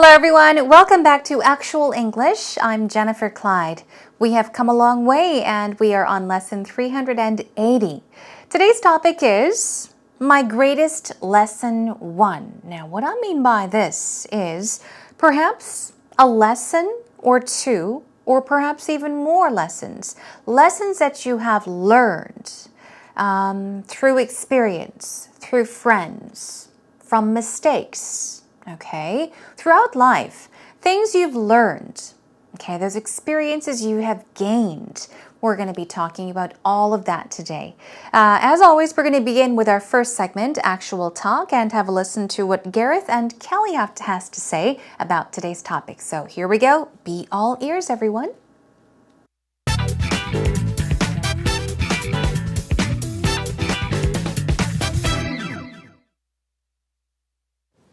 everyone. Welcome back to Actual English. I'm Jennifer Clyde. We have come a long way and we are on lesson 380. Today's topic is my greatest lesson 1. Now, what I mean by this is perhaps a lesson or two, or perhaps even more lessons. Lessons that you have learned through experience, through friends, from mistakes. Okay, throughout life, things you've learned, okay, those experiences you have gained. We're going to be talking about all of that today. As always, we're going to begin with our first segment, Actual Talk, and have a listen to what Gareth and Kelly has to say about today's topic. So here we go. Be all ears, everyone.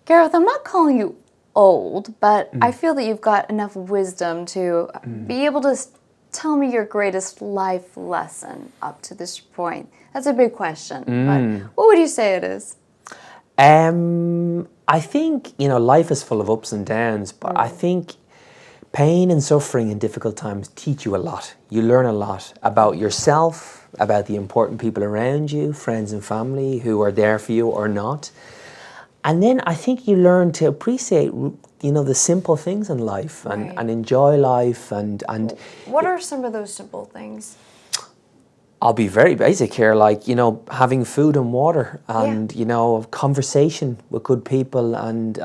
Gareth, I'm not calling you old, but I feel that you've got enough wisdom to be able to tell me your greatest life lesson up to this point. That's a big question, but what would you say it is? I think, life is full of ups and downs, but I think pain and suffering and difficult times teach you a lot. You learn a lot about yourself, about the important people around you, friends and family who are there for you or not. And then I think you learn to appreciate, the simple things in life and enjoy life and What are some of those simple things? I'll be very basic here, like, having food and water and, conversation with good people and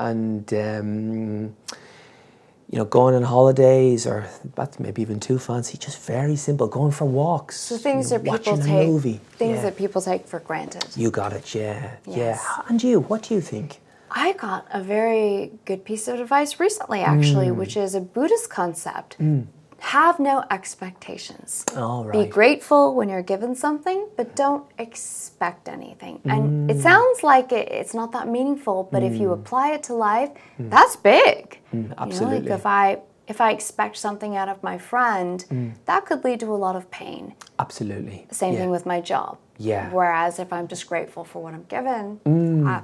going on holidays, or that's maybe even too fancy, just very simple, going for walks. So things that people take, that people take for granted. You got it, yeah. Yes. And you, what do you think? I got a very good piece of advice recently, actually, which is a Buddhist concept. Have no expectations. All right. Be grateful when you're given something, but don't expect anything. And it sounds like it's not that meaningful, but if you apply it to life, that's big. Absolutely. If I expect something out of my friend, that could lead to a lot of pain. Absolutely. Same thing with my job. Yeah. Whereas if I'm just grateful for what I'm given,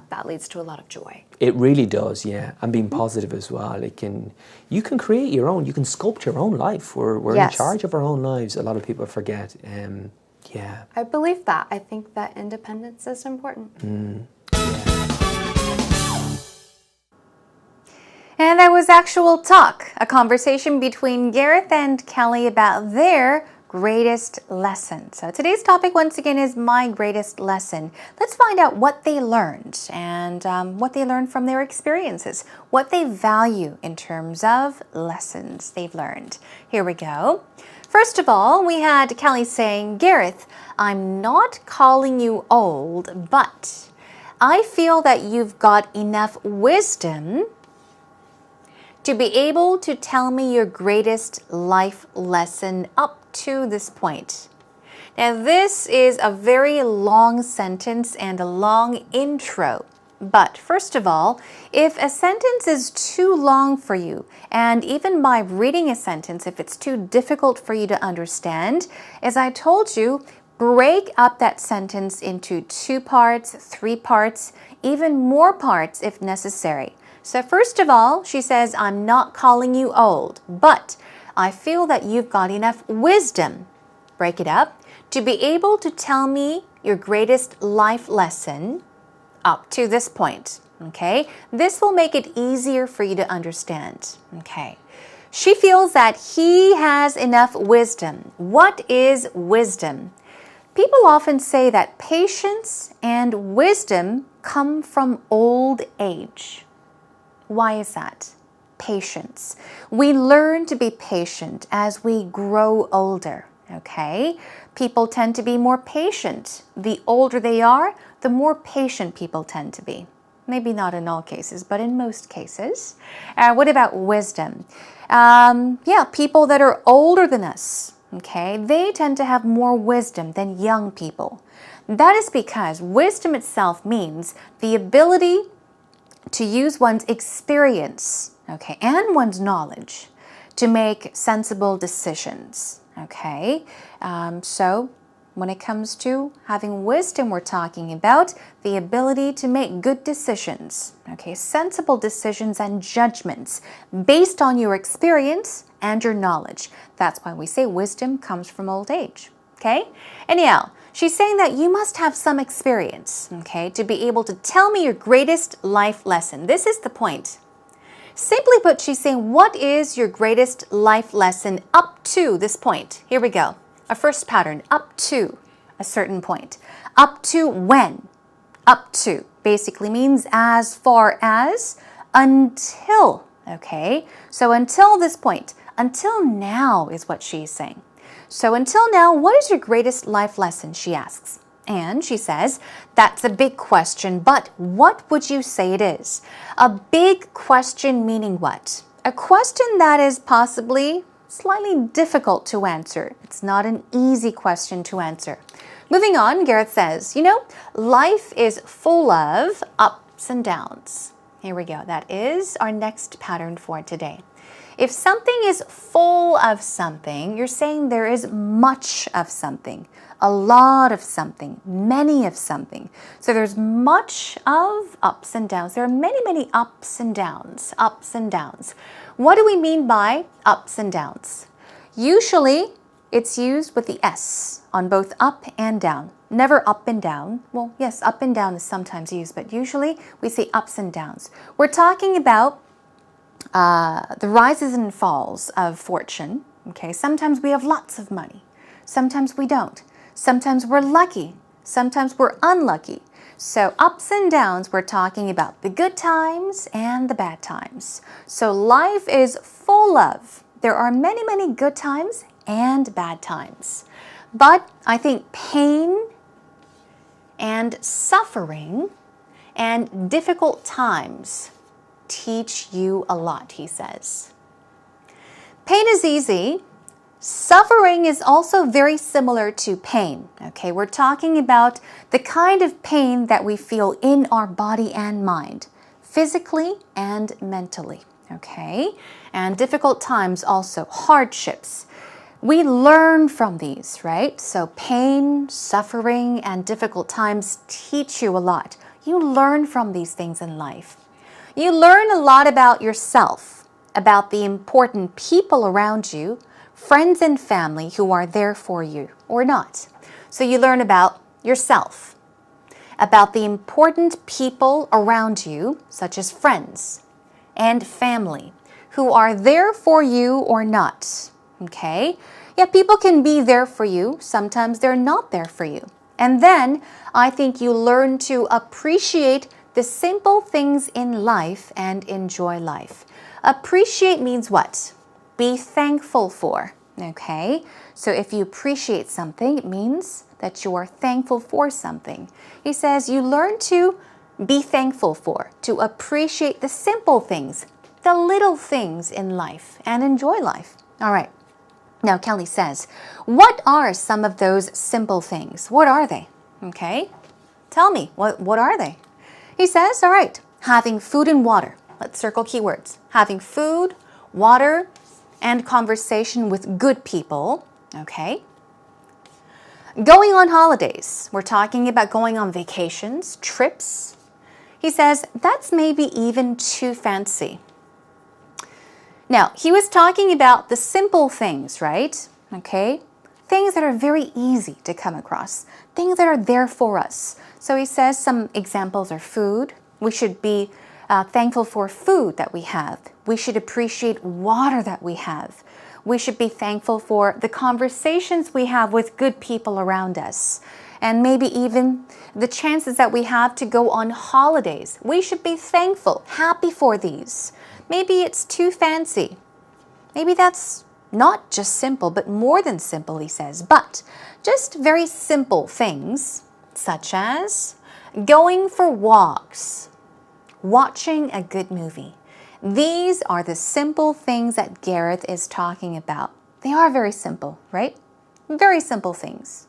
that leads to a lot of joy. It really does, yeah. And being positive as well. You can create your own, you can sculpt your own life. We're in charge of our own lives. A lot of people forget. Yeah. I believe that. I think that independence is important. And that was Actual Talk, a conversation between Gareth and Kelly about their greatest lesson. So today's topic once again is my greatest lesson. Let's find out what they learned and what they learned from their experiences, what they value in terms of lessons they've learned. Here we go. First of all, we had Kelly saying, Gareth, I'm not calling you old, but I feel that you've got enough wisdom to be able to tell me your greatest life lesson up to this point. Now, this is a very long sentence and a long intro. But first of all, if a sentence is too long for you, and even by reading a sentence, if it's too difficult for you to understand, as I told you, break up that sentence into 2 parts, 3 parts, even more parts if necessary. So first of all, she says, I'm not calling you old, but I feel that you've got enough wisdom, break it up, to be able to tell me your greatest life lesson up to this point, okay? This will make it easier for you to understand, okay? She feels that he has enough wisdom. What is wisdom? People often say that patience and wisdom come from old age. Why is that? Patience. We learn to be patient as we grow older, okay? People tend to be more patient. The older they are, the more patient people tend to be. Maybe not in all cases, but in most cases. What about wisdom? People that are older than us, okay, they tend to have more wisdom than young people. That is because wisdom itself means the ability to use one's experience, okay, and one's knowledge to make sensible decisions, okay? So When it comes to having wisdom, we're talking about the ability to make good decisions, okay, sensible decisions and judgments based on your experience and your knowledge. That's why we say wisdom comes from old age, okay? Anyhow, she's saying that you must have some experience, okay, to be able to tell me your greatest life lesson. This is the point. Simply put, she's saying, what is your greatest life lesson up to this point? Here we go. A first pattern, up to a certain point. Up to when? Up to basically means as far as, until, okay? So until this point, until now is what she's saying. So until now, what is your greatest life lesson, she asks. And she says, that's a big question, but what would you say it is? A big question meaning what? A question that is possibly slightly difficult to answer. It's not an easy question to answer. Moving on, Gareth says, life is full of ups and downs. Here we go. That is our next pattern for today. If something is full of something, you're saying there is much of something, a lot of something, many of something. So there's much of ups and downs. There are many, many ups and downs, ups and downs. What do we mean by ups and downs? Usually, it's used with the S on both up and down. Never up and down. Well, yes, up and down is sometimes used, but usually we say ups and downs. We're talking about the rises and falls of fortune. Okay, sometimes we have lots of money. Sometimes we don't. Sometimes we're lucky. Sometimes we're unlucky. So ups and downs, we're talking about the good times and the bad times. So life is full of, there are many, many good times and bad times. But I think pain and suffering and difficult times teach you a lot, he says. Pain is easy. Suffering is also very similar to pain. Okay, we're talking about the kind of pain that we feel in our body and mind, physically and mentally. Okay, and difficult times also, hardships. We learn from these, right? So pain, suffering, and difficult times teach you a lot. You learn from these things in life. You learn a lot about yourself, about the important people around you, friends and family who are there for you or not. So you learn about yourself, about the important people around you, such as friends and family, who are there for you or not. Okay? Yeah, people can be there for you. Sometimes they're not there for you. And then I think you learn to appreciate the simple things in life and enjoy life. Appreciate means what? Be thankful for, okay? So if you appreciate something, it means that you are thankful for something. He says you learn to be thankful for, to appreciate the simple things, the little things in life, and enjoy life. All right. Now, Kelly says, what are some of those simple things? What are they? Okay? Tell me, what are they? He says, all right, having food and water. Let's circle keywords. Having food, water, and conversation with good people. Okay? Going on holidays. We're talking about going on vacations, trips. He says, that's maybe even too fancy. Now, he was talking about the simple things, right? Okay? Things that are very easy to come across. Things that are there for us. So he says some examples are food. We should be thankful for food that we have. We should appreciate water that we have. We should be thankful for the conversations we have with good people around us. And maybe even the chances that we have to go on holidays. We should be thankful, happy for these. Maybe it's too fancy. Maybe that's not just simple, but more than simple, he says. But just very simple things, such as going for walks, watching a good movie. These are the simple things that Gareth is talking about. They are very simple, right? Very simple things.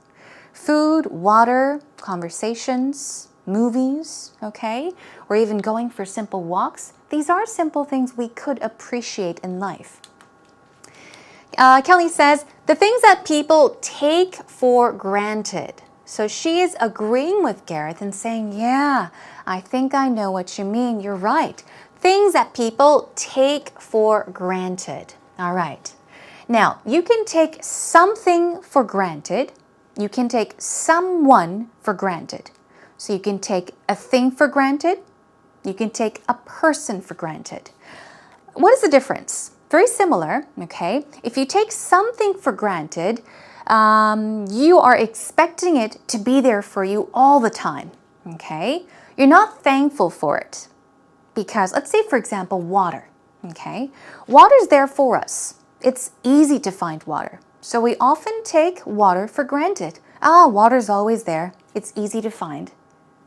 Food, water, conversations, movies, okay? Or even going for simple walks. These are simple things we could appreciate in life. Kelly says, the things that people take for granted. So she is agreeing with Gareth and saying, yeah, I think I know what you mean. You're right. Things that people take for granted. All right. Now, you can take something for granted. You can take someone for granted. So you can take a thing for granted. You can take a person for granted. What is the difference? Very similar, okay? If you take something for granted, you are expecting it to be there for you all the time, okay? You're not thankful for it because, let's say, for example, water, okay? Water's there for us. It's easy to find water. So we often take water for granted. Water's always there. It's easy to find.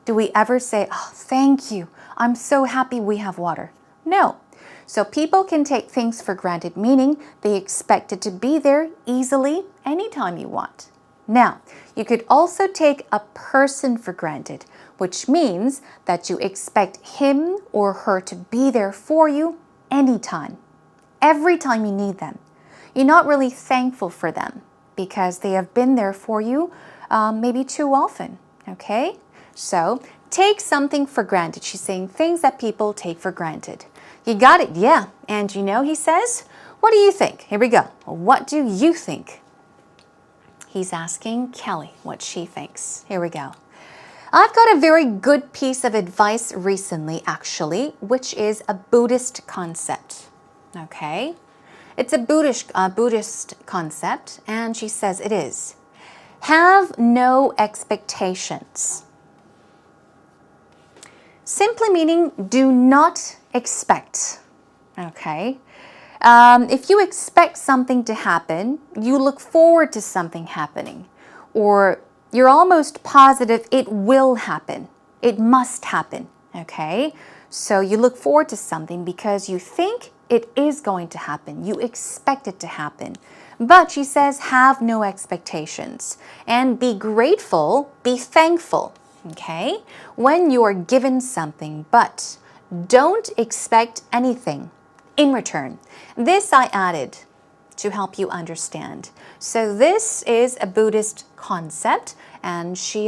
Do we ever say, oh, thank you. I'm so happy we have water? No. So people can take things for granted, meaning they expect it to be there easily anytime you want. Now, you could also take a person for granted, which means that you expect him or her to be there for you anytime, every time you need them. You're not really thankful for them because they have been there for you maybe too often, okay? So take something for granted. She's saying things that people take for granted. You got it? Yeah. And you know, he says, what do you think? Here we go. What do you think? He's asking Kelly what she thinks. Here we go. I've got a very good piece of advice recently, actually, which is a Buddhist concept. Okay? It's a Buddhist concept, and she says it is. Have no expectations. Simply meaning do not expect. Okay? If you expect something to happen, you look forward to something happening. Or you're almost positive it will happen. It must happen. Okay? So you look forward to something because you think it is going to happen. You expect it to happen. But she says, have no expectations. And be grateful, be thankful. Okay? When you are given something, but don't expect anything in return. This I added to help you understand. So this is a Buddhist concept, and she,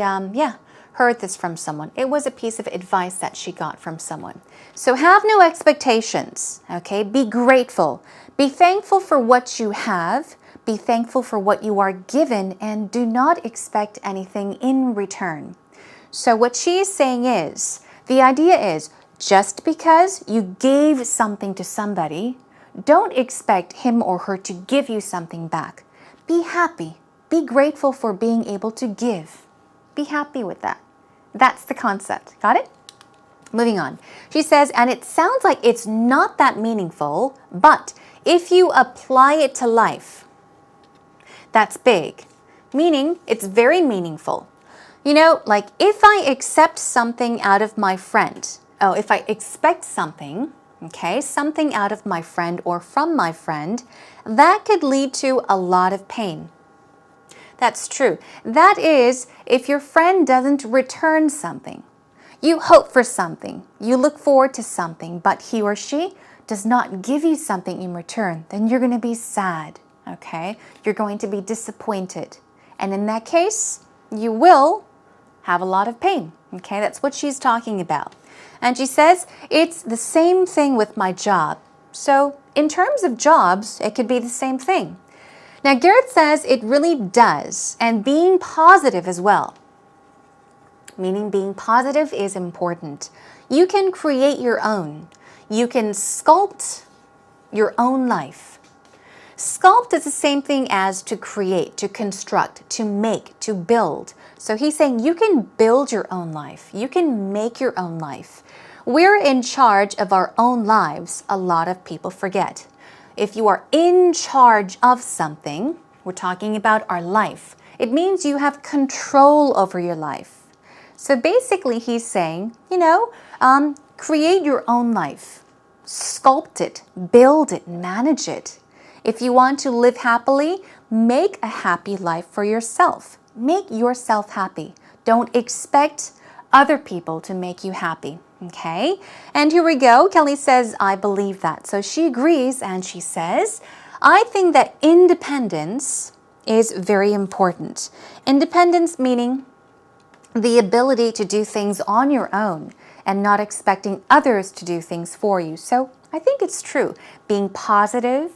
heard this from someone. It was a piece of advice that she got from someone. So have no expectations, okay? Be grateful. Be thankful for what you have. Be thankful for what you are given, and do not expect anything in return. So what she is saying is, the idea is, just because you gave something to somebody, don't expect him or her to give you something back. Be happy. Be grateful for being able to give. Be happy with that. That's the concept. Got it? Moving on. She says, and it sounds like it's not that meaningful, but if you apply it to life, that's big. Meaning, it's very meaningful. You know, like if I accept something out of my friend, if I expect something, okay, something out of my friend or from my friend, that could lead to a lot of pain. That's true. That is, if your friend doesn't return something. You hope for something, you look forward to something, but he or she does not give you something in return, then you're going to be sad, okay? You're going to be disappointed. And in that case, you will have a lot of pain, okay? That's what she's talking about. And she says, it's the same thing with my job. So in terms of jobs, it could be the same thing. Now, Gareth says it really does, and being positive as well. Meaning being positive is important. You can create your own. You can sculpt your own life. Sculpt is the same thing as to create, to construct, to make, to build. So he's saying you can build your own life. You can make your own life. We're in charge of our own lives. A lot of people forget. If you are in charge of something, we're talking about our life. It means you have control over your life. So basically he's saying, create your own life. Sculpt it, build it, manage it. If you want to live happily, make a happy life for yourself. Make yourself happy. Don't expect other people to make you happy. Okay? And here we go. Kelly says, I believe that. So she agrees and she says, I think that independence is very important. Independence meaning the ability to do things on your own and not expecting others to do things for you. So I think it's true. Being positive,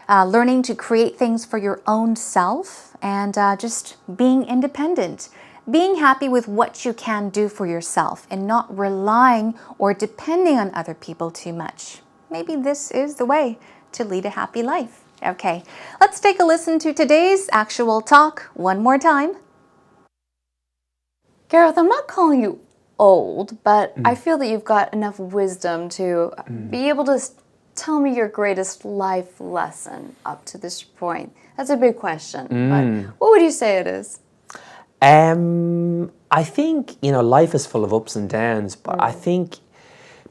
learning to create things for your own self, and just being independent. Being happy with what you can do for yourself and not relying or depending on other people too much. Maybe this is the way to lead a happy life. Okay, let's take a listen to today's actual talk one more time. Gareth, I'm not calling you old, but I feel that you've got enough wisdom to be able to tell me your greatest life lesson up to this point. That's a big question, but what would you say it is? I think, life is full of ups and downs, but I think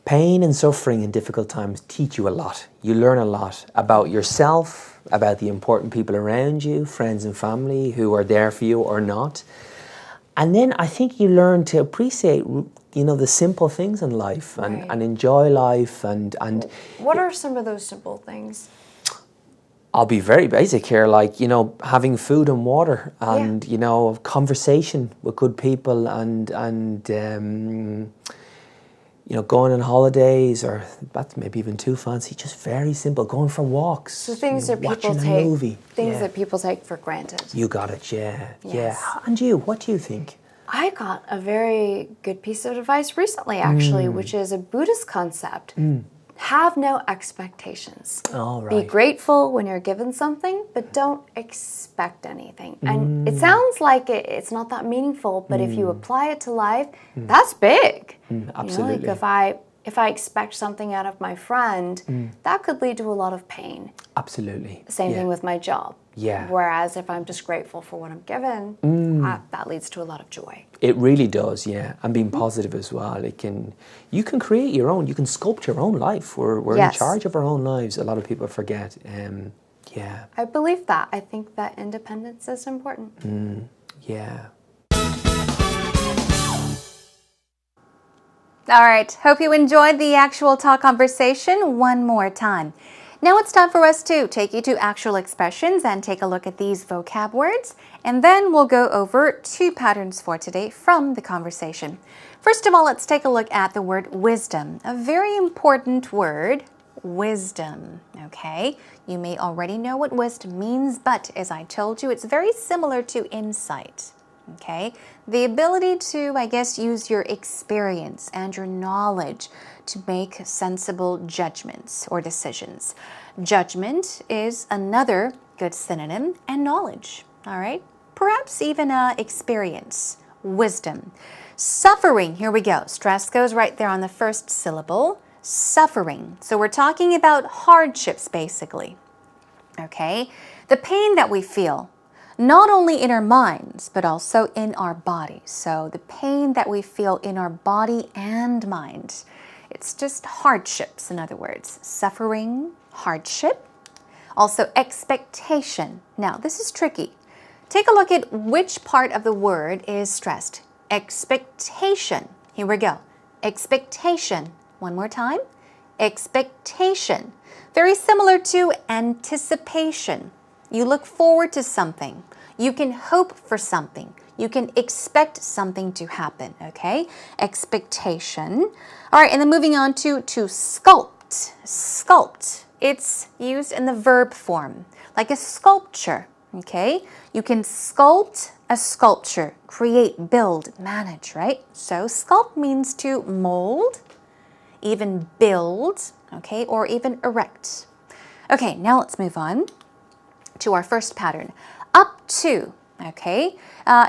pain and suffering in difficult times teach you a lot. You learn a lot about yourself, about the important people around you, friends and family who are there for you or not. And then I think you learn to appreciate, the simple things in life and enjoy life. And What are some of those simple things? I'll be very basic here, like, having food and water and, conversation with good people and going on holidays, or that's maybe even too fancy, just very simple, going for walks. So things that people that people take for granted. You got it, yeah. Yes. And you, what do you think? I got a very good piece of advice recently, actually, which is a Buddhist concept. Have no expectations. All right. Be grateful when you're given something, but don't expect anything. And it sounds like it's not that meaningful, but if you apply it to life, that's big. Absolutely. If I expect something out of my friend, that could lead to a lot of pain. Absolutely. Same thing with my job. Yeah. Whereas if I'm just grateful for what I'm given, that leads to a lot of joy. It really does, yeah. And being positive as well. You can create your own, you can sculpt your own life. We're in charge of our own lives. A lot of people forget. Yeah. I believe that. I think that independence is important. Yeah. All right, hope you enjoyed the actual talk conversation one more time. Now it's time for us to take you to actual expressions and take a look at these vocab words, and then we'll go over 2 patterns for today from the conversation. First of all, let's take a look at the word wisdom, a very important word, wisdom, okay? You may already know what wisdom means, but as I told you, it's very similar to insight. Okay, the ability to, use your experience and your knowledge to make sensible judgments or decisions. Judgment is another good synonym, and knowledge, all right? Perhaps even experience, wisdom. Suffering, here we go. Stress goes right there on the first syllable. Suffering. So we're talking about hardships, basically. Okay, the pain that we feel, not only in our minds, but also in our bodies. So the pain that we feel in our body and mind, it's just hardships, in other words. Suffering, hardship. Also expectation. Now, this is tricky. Take a look at which part of the word is stressed. Expectation. Here we go. Expectation. One more time. Expectation. Very similar to anticipation. You look forward to something. You can hope for something. You can expect something to happen, okay? Expectation. All right, and then moving on to sculpt. Sculpt. It's used in the verb form, like a sculpture, okay? You can sculpt a sculpture, create, build, manage, right? So sculpt means to mold, even build, okay, or even erect. Okay, now let's move on to our first pattern. Up to, okay?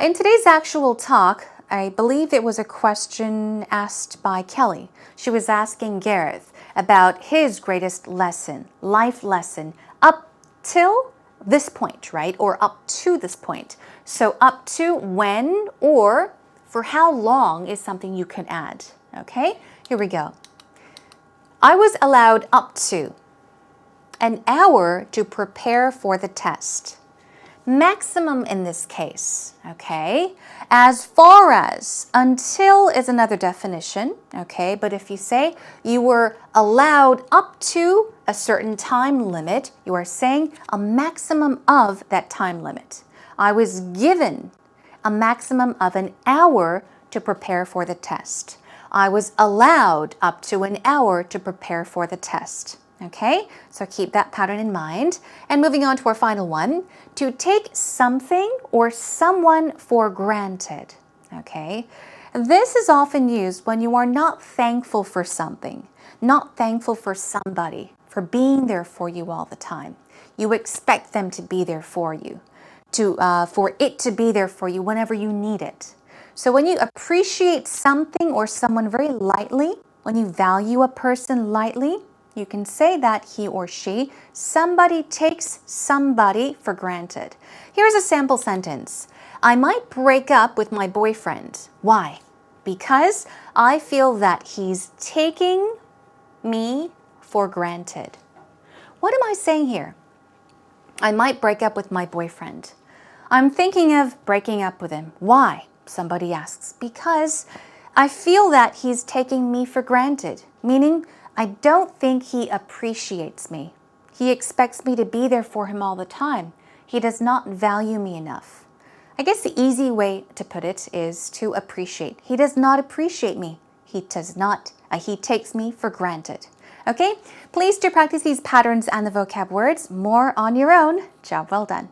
In today's actual talk, I believe it was a question asked by Kelly. She was asking Gareth about his greatest lesson, life lesson, up till this point, right? Or up to this point. So up to when or for how long is something you can add, okay? Here we go. I was allowed up to an hour to prepare for the test. maximum in this case, okay? As far as, until is another definition, okay? But if you say you were allowed up to a certain time limit, you are saying a maximum of that time limit. I was given a maximum of an hour to prepare for the test. I was allowed up to an hour to prepare for the test. Okay, so keep that pattern in mind. And moving on to our final one, to take something or someone for granted. Okay, this is often used when you are not thankful for something, not thankful for somebody, for being there for you all the time. You expect them to be there for you, for it to be there for you whenever you need it. So when you appreciate something or someone very lightly, when you value a person lightly, you can say that he or she, somebody takes somebody for granted. Here's a sample sentence. I might break up with my boyfriend. Why? Because I feel that he's taking me for granted. What am I saying here? I might break up with my boyfriend. I'm thinking of breaking up with him. Why? Somebody asks. Because I feel that he's taking me for granted, meaning I don't think he appreciates me. He expects me to be there for him all the time. He does not value me enough. I guess the easy way to put it is to appreciate. He does not appreciate me. He takes me for granted. Okay? Please do practice these patterns and the vocab words. More on your own. Job well done.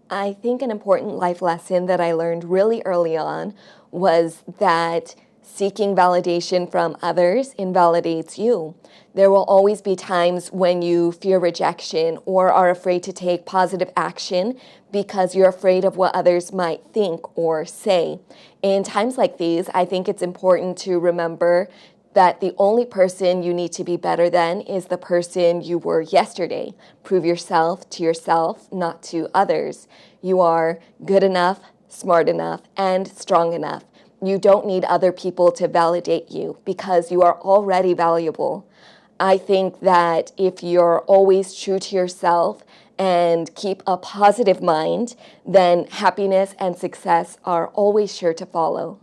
I think an important life lesson that I learned really early on was that seeking validation from others invalidates you. There will always be times when you fear rejection or are afraid to take positive action because you're afraid of what others might think or say. In times like these, I think it's important to remember that the only person you need to be better than is the person you were yesterday. Prove yourself to yourself, not to others. You are good enough, smart enough, and strong enough. You don't need other people to validate you because you are already valuable. I think that if you're always true to yourself and keep a positive mind, then happiness and success are always sure to follow.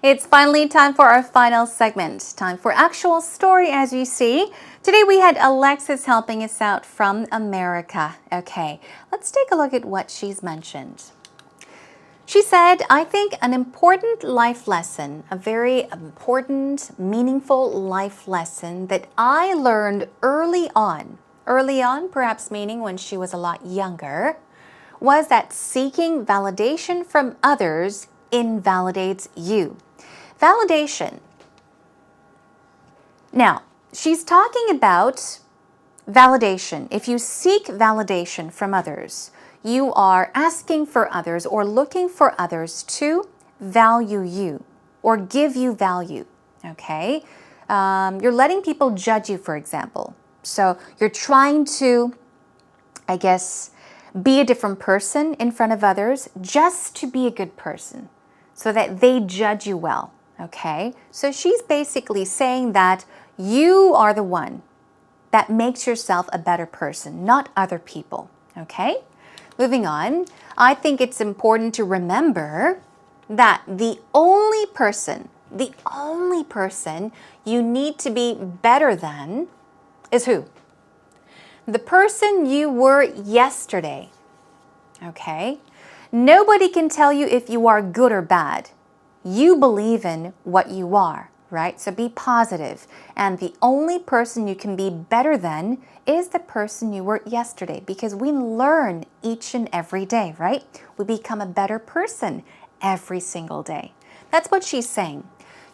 It's finally time for our final segment. Time for actual story, as you see. Today we had Alexis helping us out from America. Okay, let's take a look at what she's mentioned. She said, I think an important life lesson, a very important, meaningful life lesson that I learned early on, perhaps meaning when she was a lot younger, was that seeking validation from others invalidates you. Validation. Now, she's talking about validation. If you seek validation from others, you are asking for others or looking for others to value you or give you value, okay? You're letting people judge you, for example. So you're trying to, I guess, be a different person in front of others just to be a good person so that they judge you well. Okay, so she's basically saying that you are the one that makes yourself a better person, not other people. Okay, moving on. I think it's important to remember that the only person you need to be better than is who? The person you were yesterday. Okay, nobody can tell you if you are good or bad. You believe in what you are, right? So be positive. And the only person you can be better than is the person you were yesterday, because we learn each and every day, right? We become a better person every single day. That's what she's saying.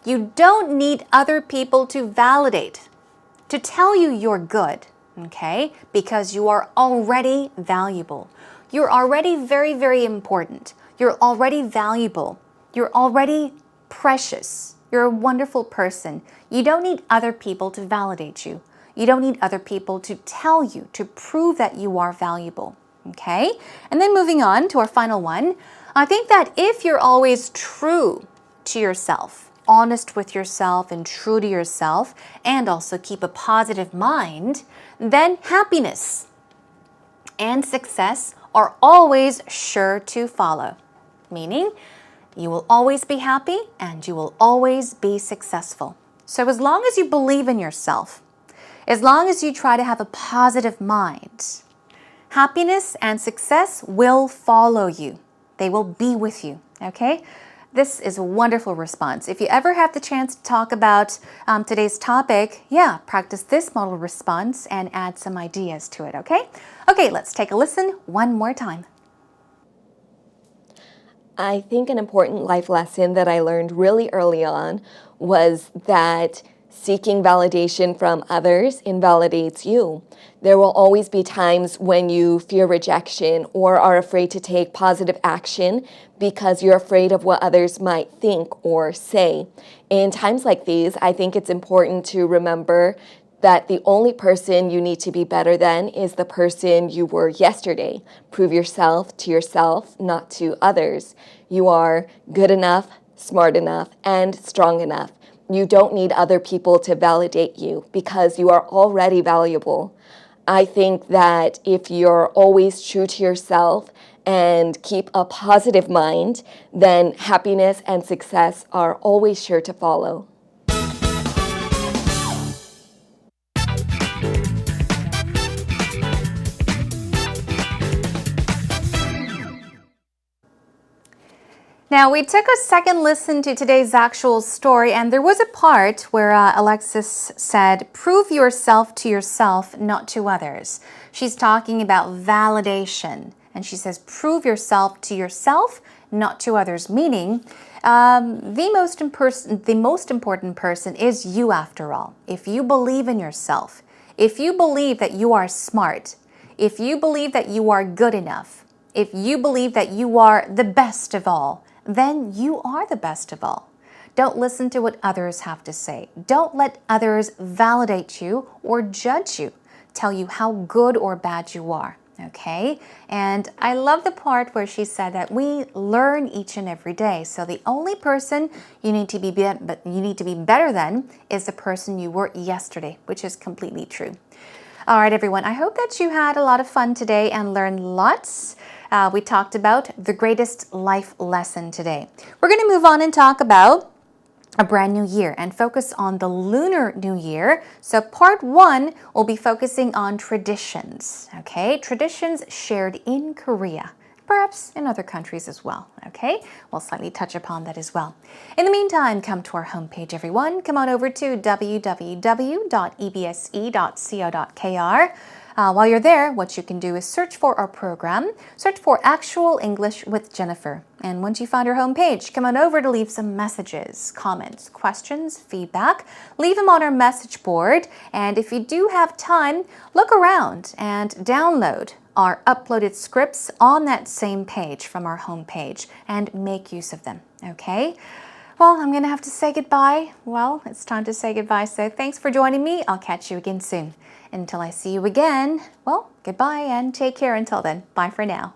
You don't need other people to validate, to tell you you're good, okay? Because you are already valuable. You're already very, very important. You're already valuable. You're already precious. You're a wonderful person. You don't need other people to validate you. You don't need other people to tell you, to prove that you are valuable. Okay? And then moving on to our final one. I think that if you're always true to yourself, honest with yourself and true to yourself, and also keep a positive mind, then happiness and success are always sure to follow. Meaning, you will always be happy and you will always be successful. So as long as you believe in yourself, as long as you try to have a positive mind, happiness and success will follow you. They will be with you, okay? This is a wonderful response. If you ever have the chance to talk about today's topic, practice this model response and add some ideas to it, okay? Okay, let's take a listen one more time. I think an important life lesson that I learned really early on was that seeking validation from others invalidates you. There will always be times when you fear rejection or are afraid to take positive action because you're afraid of what others might think or say. In times like these, I think it's important to remember that the only person you need to be better than is the person you were yesterday. Prove yourself to yourself, not to others. You are good enough, smart enough, and strong enough. You don't need other people to validate you because you are already valuable. I think that if you're always true to yourself and keep a positive mind, then happiness and success are always sure to follow. Now, we took a second listen to today's actual story, and there was a part where Alexis said, prove yourself to yourself, not to others. She's talking about validation, and she says, prove yourself to yourself, not to others, meaning the most important person is you after all. If you believe in yourself, if you believe that you are smart, if you believe that you are good enough, if you believe that you are the best of all, then you are the best of all. Don't listen to what others have to say. Don't let others validate you or judge you, tell you how good or bad you are, okay? And I love the part where she said that we learn each and every day. So the only person you need to be better than is the person you were yesterday, which is completely true. All right, everyone, I hope that you had a lot of fun today and learned lots. We talked about the greatest life lesson today. We're going to move on and talk about a brand new year and focus on the Lunar New Year. So part 1 will be focusing on traditions, okay? Traditions shared in Korea, perhaps in other countries as well, okay? We'll slightly touch upon that as well. In the meantime, come to our homepage, everyone. Come on over to www.ebse.co.kr. While you're there, what you can do is search for our program, search for Actual English with Jennifer. And once you find our homepage, come on over to leave some messages, comments, questions, feedback. Leave them on our message board. And if you do have time, look around and download our uploaded scripts on that same page from our homepage and make use of them, okay? Well, I'm going to have to say goodbye. Well, it's time to say goodbye. So thanks for joining me. I'll catch you again soon. Until I see you again, well, goodbye and take care until then. Bye for now.